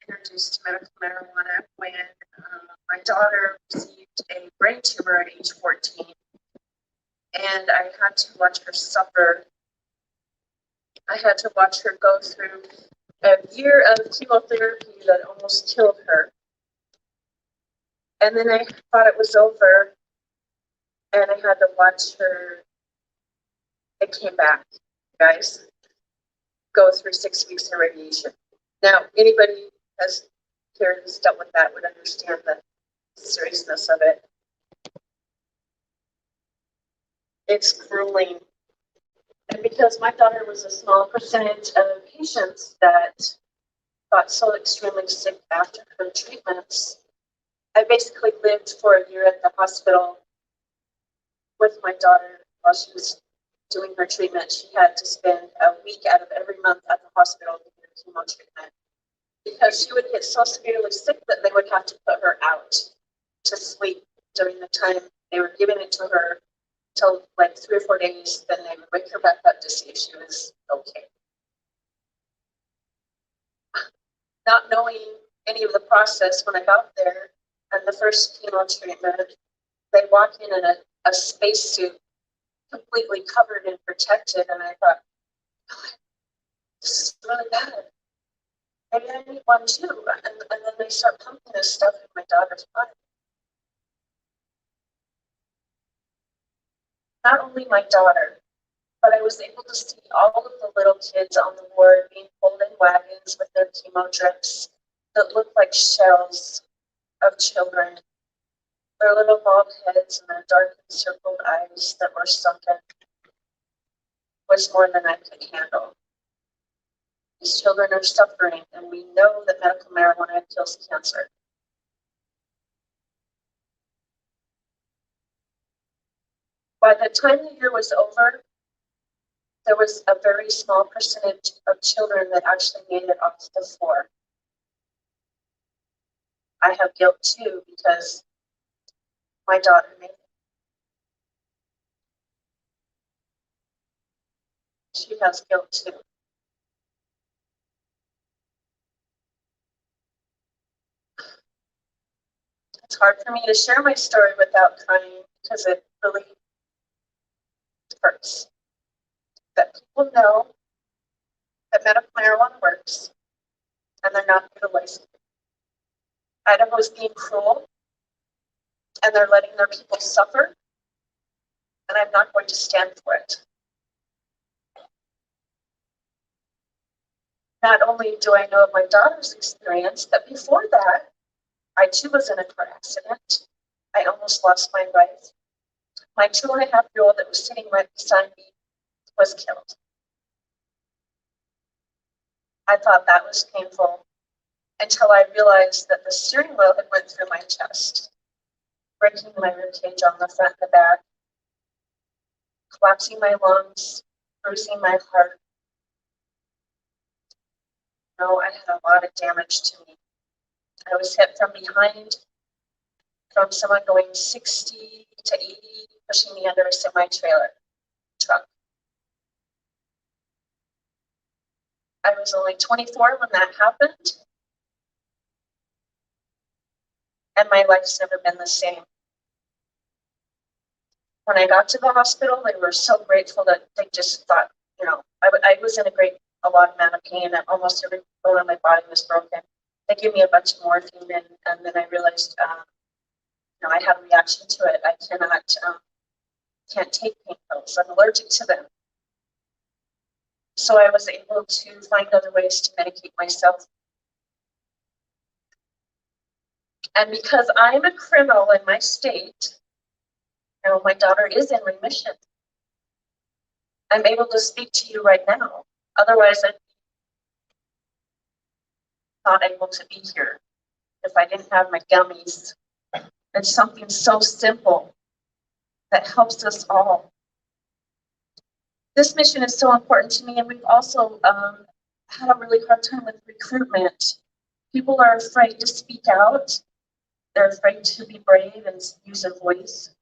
introduced to medical marijuana when my daughter received a brain tumor at age 14, and I had to watch her suffer. I had to watch her go through a year of chemotherapy that almost killed her. And then I thought it was over, and I had to watch her. It came back, guys. Go through 6 weeks of radiation. Now, anybody who's dealt with that would understand the seriousness of it. It's grueling. And because my daughter was a small percentage of patients that got so extremely sick after her treatments, I basically lived for a year at the hospital with my daughter while she was doing her treatment. She had to spend a week out of every month at the hospital to get chemo treatment because she would get so severely sick that they would have to put her out to sleep during the time they were giving it to her till like 3 or 4 days. Then they would wake her back up to see if she was okay. Not knowing any of the process, when I got there and the first chemo treatment, they walk in a spacesuit completely covered and protected, and I thought, God, this is really bad. Maybe I need one too. And then they start pumping this stuff in my daughter's body. Not only my daughter, but I was able to see all of the little kids on the ward being pulled in wagons with their chemo drips that looked like shells of children. Their little bald heads and their dark encircled eyes that were sunken was more than I could handle. These children are suffering, and we know that medical marijuana kills cancer. By the time the year was over, there was a very small percentage of children that actually made it off the floor. I have guilt too because my daughter made it. She has guilt too. It's hard for me to share my story without crying because it really hurts. That people know that medical marijuana works and they're not utilizing it. Idaho is being cruel and they're letting their people suffer, and I'm not going to stand for it. Not only do I know of my daughter's experience, but before that, I too was in a car accident. I almost lost my life. My 2.5-year-old that was sitting right beside me was killed. I thought that was painful until I realized that the steering wheel had went through my chest, breaking my ribcage on the front and the back, collapsing my lungs, bruising my heart. No, I had a lot of damage to me. I was hit from behind, from someone going 60 to 80, pushing me under a semi-trailer truck. I was only 24 when that happened, and my life's never been the same. When I got to the hospital, they were so grateful that they just thought, I was in a lot amount of pain, and almost every bone in my body was broken. They gave me a bunch of morphine, and then I realized, I have a reaction to it. I can't take pain pills. I'm allergic to them. So I was able to find other ways to medicate myself. And because I'm a criminal in my state, my daughter is in remission. I'm able to speak to you right now. Otherwise, I'd be not able to be here if I didn't have my gummies. It's something so simple that helps us all. This mission is so important to me, and we've also had a really hard time with recruitment. People are afraid to speak out. They're afraid to be brave and use a voice.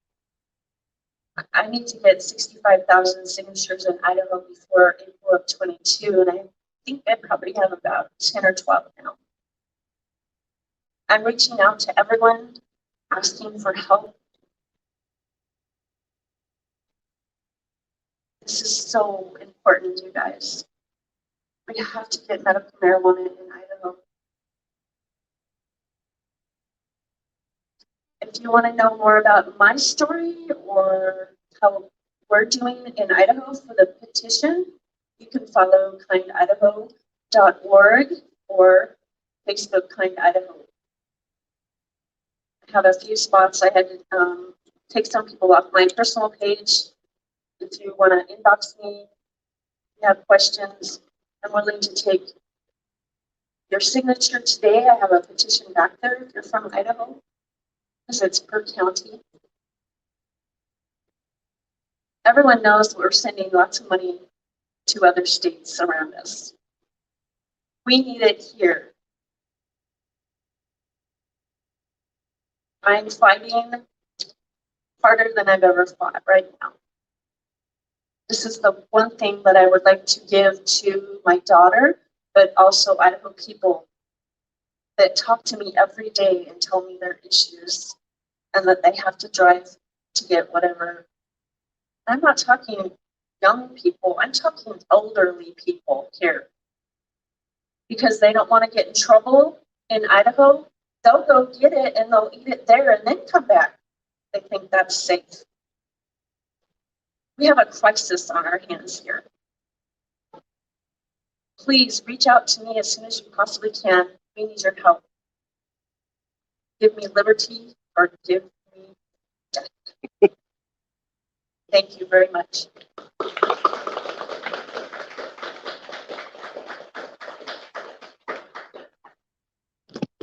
I need to get 65,000 signatures in Idaho before April of 22, and I think I probably have about 10 or 12 now. I'm reaching out to everyone, asking for help. This is so important, you guys. We have to get medical marijuana in Idaho. If you want to know more about my story or how we're doing in Idaho for the petition, you can follow kindidaho.org or Facebook Kind Idaho. I have a few spots. I had to take some people off my personal page. If you want to inbox me, you have questions, I'm willing to take your signature today. I have a petition back there if you're from Idaho, because it's per county. Everyone knows we're sending lots of money to other states around us. We need it here. I'm fighting harder than I've ever fought right now. This is the one thing that I would like to give to my daughter, but also Idaho people that talk to me every day and tell me their issues and that they have to drive to get whatever. I'm not talking young people, I'm talking elderly people here. Because they don't want to get in trouble in Idaho, they'll go get it and they'll eat it there and then come back. They think that's safe. We have a crisis on our hands here. Please reach out to me as soon as you possibly can. We need your help. Give me liberty or give me death. Thank you very much.